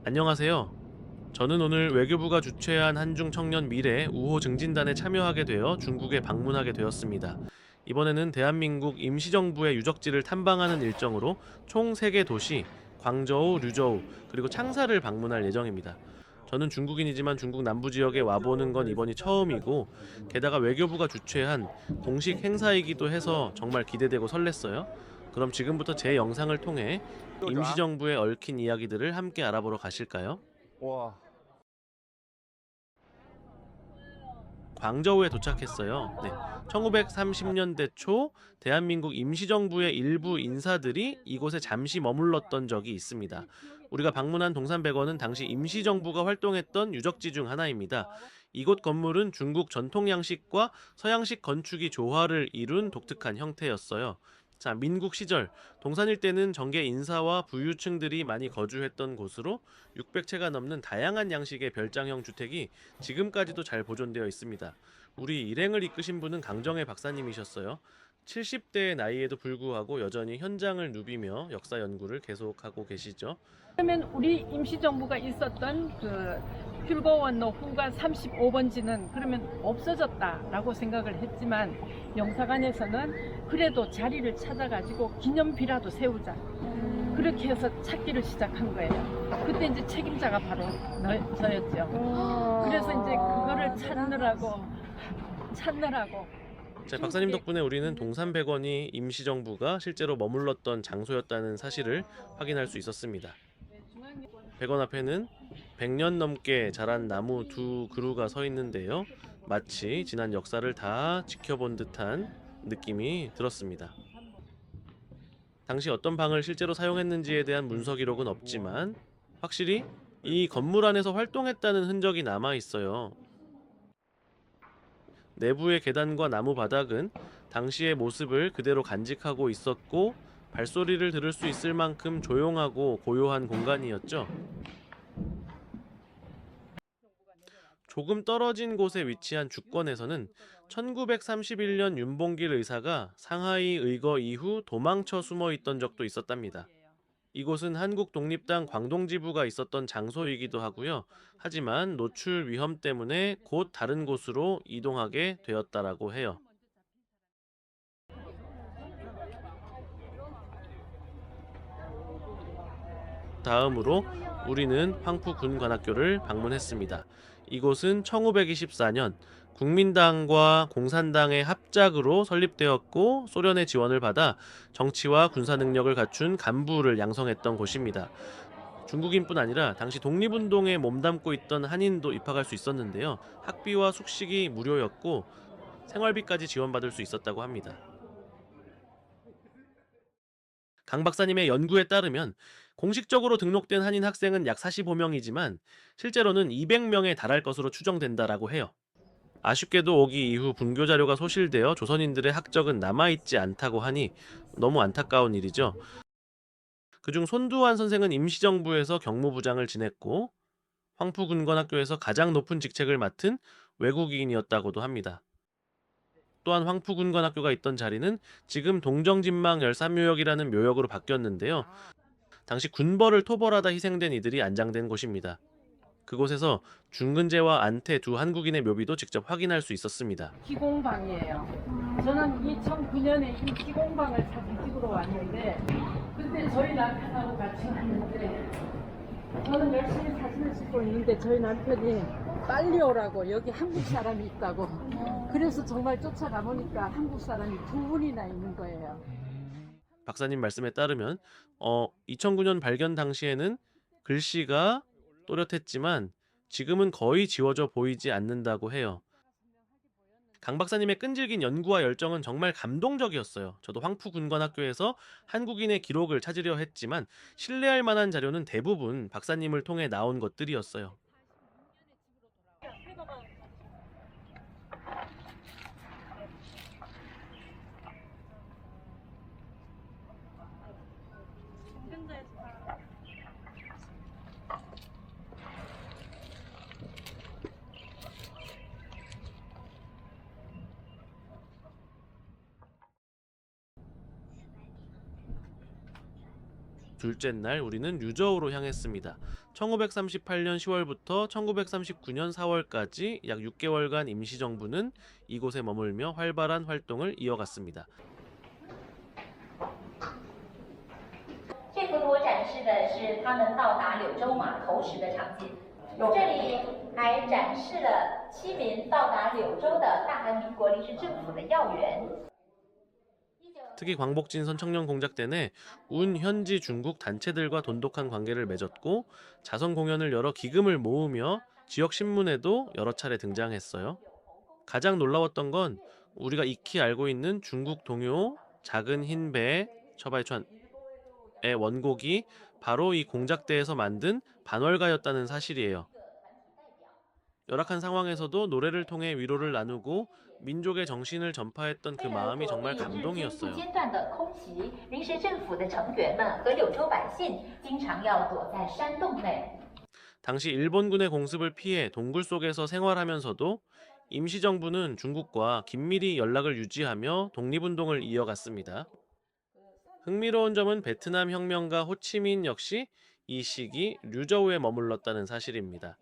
안녕하세요. 저는 오늘 외교부가 주최한 한중 청년 미래 우호 증진단에 참여하게 되어 중국에 방문하게 되었습니다. 이번에는 대한민국 임시정부의 유적지를 탐방하는 일정으로 총 3개 도시, 광저우, 류저우, 그리고 창사를 방문할 예정입니다. 저는 중국인이지만 중국 남부 지역에 와보는 건 이번이 처음이고, 게다가 외교부가 주최한 공식 행사이기도 해서 정말 기대되고 설렜어요. 그럼 지금부터 제 영상을 통해 임시정부에 얽힌 이야기들을 함께 알아보러 가실까요? 와, 광저우에 도착했어요. 네. 1930년대 초 대한민국 임시정부의 일부 인사들이 이곳에 잠시 머물렀던 적이 있습니다. 우리가 방문한 동산백원은 당시 임시정부가 활동했던 유적지 중 하나입니다. 이곳 건물은 중국 전통 양식과 서양식 건축이 조화를 이룬 독특한 형태였어요. 자, 민국 시절 동산 일대는 정계 인사와 부유층들이 많이 거주했던 곳으로 600채가 넘는 다양한 양식의 별장형 주택이 지금까지도 잘 보존되어 있습니다. 우리 일행을 이끄신 분은 강정혜 박사님이셨어요. 70대의 나이에도 불구하고 여전히 현장을 누비며 역사 연구를 계속하고 계시죠. 그러면 우리 임시정부가 있었던 그 휠거원로 후가 35번지는 그러면 없어졌다라고 생각을 했지만 영사관에서는 그래도 자리를 찾아가지고 기념비라도 세우자. 그렇게 해서 찾기를 시작한 거예요. 그때 이제 책임자가 바로 저였죠. 그래서 이제 그거를 찾느라고 자, 박사님 덕분에 우리는 동산백원이 임시정부가 실제로 머물렀던 장소였다는 사실을 확인할 수 있었습니다. 백원 앞에는 100년 넘게 자란 나무 두 그루가 서 있는데요. 마치 지난 역사를 다 지켜본 듯한 느낌이 들었습니다. 당시 어떤 방을 실제로 사용했는지에 대한 문서 기록은 없지만 확실히 이 건물 안에서 활동했다는 흔적이 남아 있어요. 내부의 계단과 나무 바닥은 당시의 모습을 그대로 간직하고 있었고, 발소리를 들을 수 있을 만큼 조용하고 고요한 공간이었죠. 조금 떨어진 곳에 위치한 주권에서는 1931년 윤봉길 의사가 상하이 의거 이후 도망쳐 숨어 있던 적도 있었답니다. 이곳은 한국 독립당 광동지부가 있었던 장소이기도 하고요. 하지만 노출 위험 때문에 곧 다른 곳으로 이동하게 되었다라고 해요. 다음으로 우리는 황푸군관학교를 방문했습니다. 이곳은 1924년 국민당과 공산당의 합작으로 설립되었고, 소련의 지원을 받아 정치와 군사 능력을 갖춘 간부를 양성했던 곳입니다. 중국인뿐 아니라 당시 독립운동에 몸담고 있던 한인도 입학할 수 있었는데요. 학비와 숙식이 무료였고 생활비까지 지원받을 수 있었다고 합니다. 강 박사님의 연구에 따르면 공식적으로 등록된 한인 학생은 약 45명이지만 실제로는 200명에 달할 것으로 추정된다라고 해요. 아쉽게도 오기 이후 분교 자료가 소실되어 조선인들의 학적은 남아있지 않다고 하니 너무 안타까운 일이죠. 그중 손두환 선생은 임시정부에서 경무부장을 지냈고, 황푸군관학교에서 가장 높은 직책을 맡은 외국인이었다고도 합니다. 또한 황푸군관학교가 있던 자리는 지금 동정진망 13묘역이라는 묘역으로 바뀌었는데요. 당시 군벌을 토벌하다 희생된 이들이 안장된 곳입니다. 그곳에서 중근제와 안태 두 한국인의 묘비도 직접 확인할 수 있었습니다. 기공방이에요. 저는 2009년에 이 기공방을 사진 찍으러 왔는데 그때 저희 남편하고 같이 왔는데 저는 열심히 사진을 찍고 있는데 저희 남편이 빨리 오라고, 여기 한국 사람이 있다고. 그래서 정말 쫓아가 보니까 한국 사람이 두 분이나 있는 거예요. 박사님 말씀에 따르면 2009년 발견 당시에는 글씨가 또렷했지만 지금은 거의 지워져 보이지 않는다고 해요. 강 박사님의 끈질긴 연구와 열정은 정말 감동적이었어요. 저도 황푸군관학교에서 한국인의 기록을 찾으려 했지만 신뢰할 만한 자료는 대부분 박사님을 통해 나온 것들이었어요. 둘째 날 우리는 류저우로 향했습니다. 1938년 10월부터 1939년 4월까지 약 6개월간 임시정부는 이곳에 머물며 활발한 활동을 이어갔습니다. 这幅图展示的是他们到达柳州码头时的场景。这里还展示了七名到达柳州的大韩民国临时政府的要员。 특히 광복진선 청년공작 때 운 현지 중국 단체들과 돈독한 관계를 맺었고 자선 공연을 열어 기금을 모으며 지역 신문에도 여러 차례 등장했어요. 가장 놀라웠던 건 우리가 익히 알고 있는 중국 동요 작은 흰 배 처바이천의 원곡이 바로 이 공작대에서 만든 반월가였다는 사실이에요. 열악한 상황에서도 노래를 통해 위로를 나누고 민족의 정신을 전파했던 그 마음이 정말 감동이었어요. 不间断的空袭，临时政府的成员们和柳州百姓经常要躲在山洞内。 당시 일본군의 공습을 피해 동굴 속에서 생활하면서도 임시정부는 중국과 긴밀히 연락을 유지하며 독립운동을 이어갔습니다. 흥미로운 점은 베트남 혁명가 호치민 역시 이 시기 류저우에 머물렀다는 사실입니다.